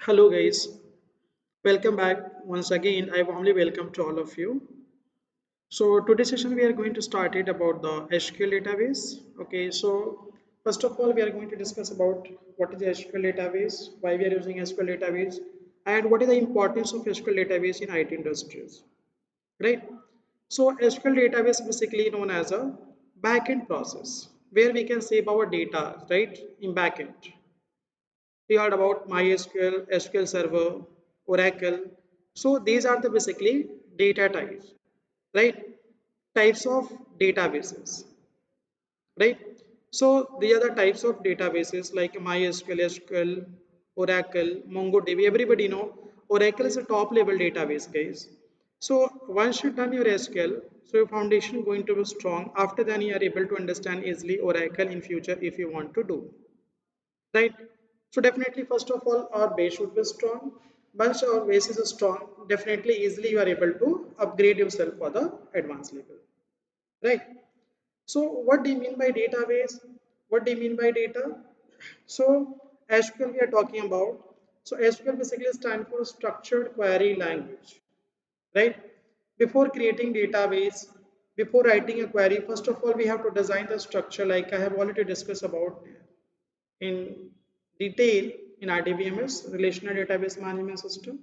Hello guys, welcome back once again. I warmly welcome to all of you. So today's session we are going to start it about the SQL database. Okay, so first of all we are going to discuss about what is the SQL database, why we are using SQL database, and what is the importance of SQL database in IT industries. Right? So SQL database is basically known as a backend process where we can save our data, right, in backend. We heard about MySQL, SQL Server, Oracle. So these are the basically data types, right? Types of databases, right? So these are the types of databases like MySQL, SQL, Oracle, MongoDB. Everybody know Oracle is a top level database, guys. So once you done your SQL, so your foundation going to be strong. After then you are able to understand easily Oracle in future if you want to do, right? So definitely first of all our base should be strong. Once our base is strong, definitely easily you are able to upgrade yourself for the advanced level, right? So what do you mean by database? What do you mean by data? So SQL we are talking about. So SQL basically stands for structured query language, right? Before creating database, before writing a query, first of all we have to design the structure like I have already discussed about in detail in RDBMS, Relational Database Management System,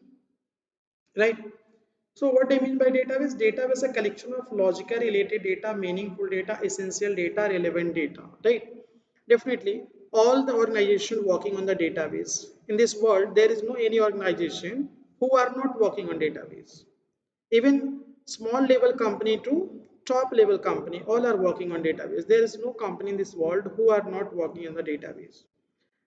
right? So what I mean by database? Database is a collection of logical related data, meaningful data, essential data, relevant data, right? Definitely, all the organization working on the database. In this world, there is no any organization who are not working on database. Even small level company to top level company, all are working on database. There is no company in this world who are not working on the database.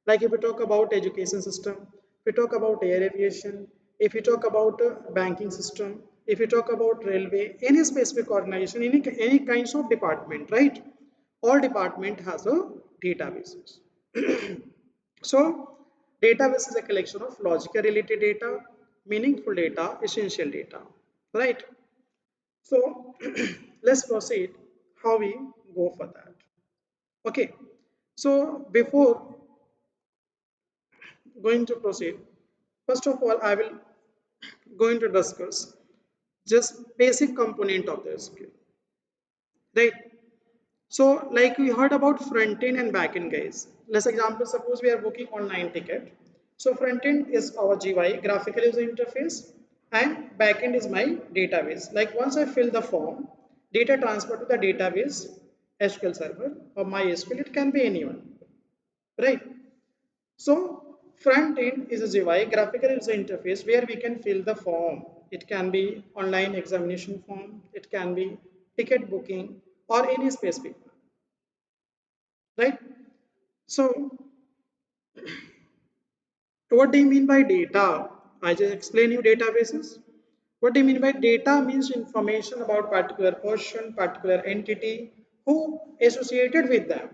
Like if we talk about education system, if we talk about air aviation, if we talk about banking system, if we talk about railway, any specific organization, any kinds of department, right? All department has a databases. So database is a collection of logical related data, meaningful data, essential data, right? So let's proceed how we go for that. Okay. So before going to proceed, first of all, I will going to discuss just basic component of the SQL, right? So, like we heard about front end and back end, guys. Let's example, suppose we are booking online ticket. So, front end is our GUI, graphical user interface, and back end is my database. Like once I fill the form, data transfer to the database, SQL Server or MySQL. It can be anyone, right? So front end is a GUI, graphical user interface where we can fill the form. It can be online examination form, it can be ticket booking or any specific one, right? So what do you mean by data? I just explain you databases. What do you mean by data? Means information about particular person, particular entity who associated with them.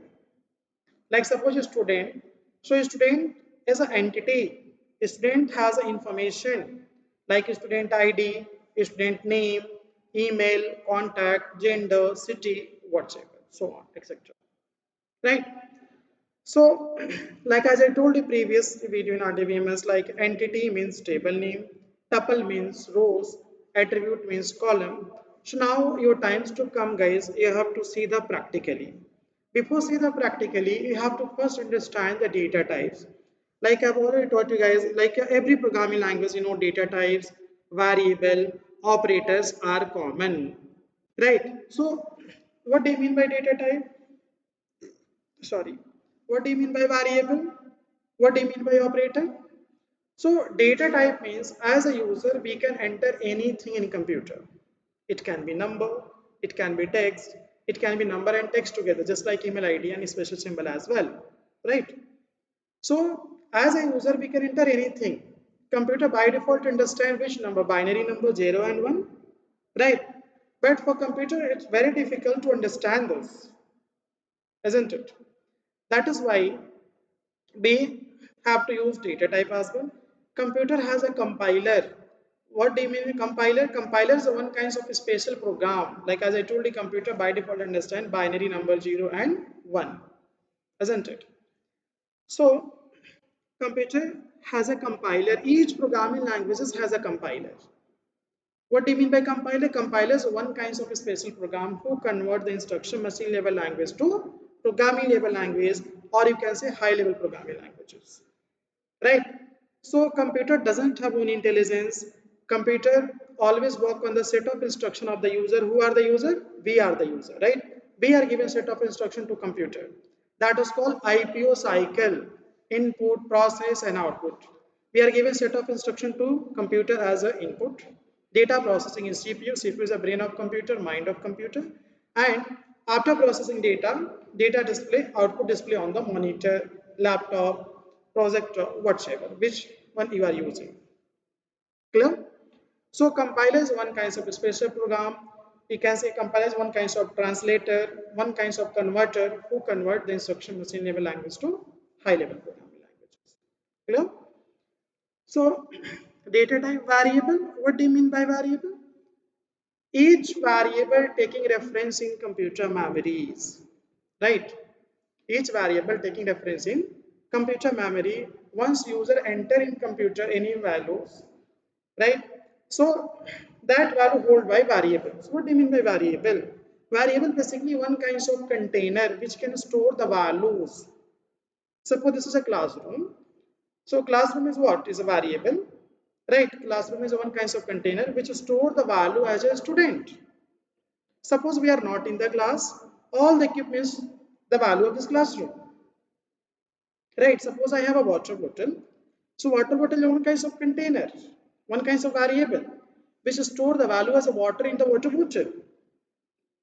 Like suppose a student, so a student is an entity. A student has information like a student ID, a student name, email, contact, gender, city, whatsoever, so on, etc, right? So like as I told you previous video in RDBMS, like entity means table name, tuple means rows, attribute means column. So now your times to come, guys, you have to see the practically. Before see the practically, you have to first understand the data types. Like I've already taught you guys, like every programming language, data types, variable, operators are common, right? So what do you mean by data type? Sorry, what do you mean by variable? What do you mean by operator? So data type means as a user we can enter anything in computer. It can be number, it can be text, it can be number and text together, just like email ID and special symbol as well, right? So as a user we can enter anything. Computer by default understand which number, binary number 0 and 1, right? But for computer it's very difficult to understand this, isn't it? That is why we have to use data type as well. Computer has a compiler. What do you mean compiler? Compiler is one kind of special program. Like as I told you, computer by default understand binary number 0 and 1, isn't it? So Computer has a compiler. Each programming languages has a compiler. What do you mean by compiler? Compiler is one kind of a special program who convert the instruction machine level language to programming level language, or you can say high level programming languages, right? So computer doesn't have own intelligence. Computer always work on the set of instruction of the user. Who are the user? We are the user, right? We are given set of instruction to computer. That is called IPO cycle: input, process, and output. We are given set of instruction to computer as an input. Data processing is CPU. CPU is the brain of computer, mind of computer. And after processing data, data display, output display on the monitor, laptop, projector, whatever, which one you are using. Clear? So compiler is one kind of special program. You can say compiler is one kind of translator, one kind of converter who convert the instruction machine level language to high level programming languages. Clear? So data type variable, what do you mean by variable? Each variable taking reference in computer memories, right? Each variable taking reference in computer memory. Once user enter in computer any values, right? So that value hold by variables. What do you mean by variable? Variable basically one kind of container which can store the values. Suppose this is a classroom. So classroom is what? Is a variable, right? Classroom is one kind of container which store the value as a student. Suppose we are not in the class, all the equipments the value of this classroom, right? Suppose I have a water bottle. So water bottle is one kind of container, one kind of variable which store the value as a water in the water bottle,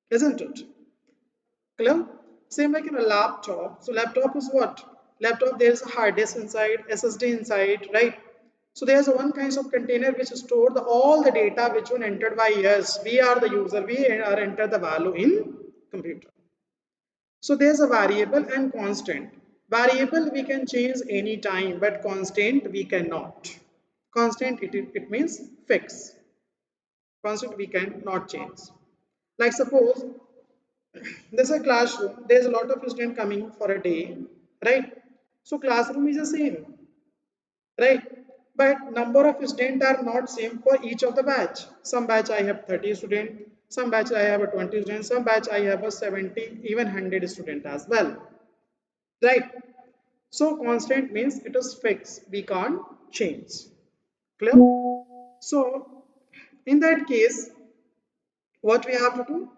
isn't it? Clear? Same like in a laptop. So laptop is what? Laptop there is a hard disk inside, SSD inside, right? So there's a one kind of container which store all the data which one entered by us. We are the user. We are enter the value in computer. So there's a variable and constant. Variable we can change any time, but constant we cannot. Constant it means fix. Constant we cannot change. Like suppose there's a classroom, there's a lot of students coming for a day, right? So classroom is the same, right? But number of students are not same for each of the batch. Some batch I have 30 students, some batch I have a 20 students, some batch I have a 70, even 100 student as well, right? So constant means it is fixed, we can't change. Clear? So in that case, what we have to do?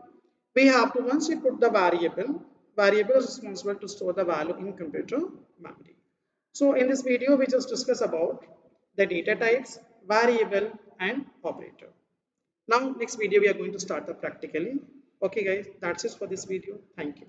We have to, once we put the variable is responsible to store the value in computer memory. So in this video, we just discuss about the data types, variable and operator. Now next video, we are going to start the practically. Okay guys, that's it for this video. Thank you.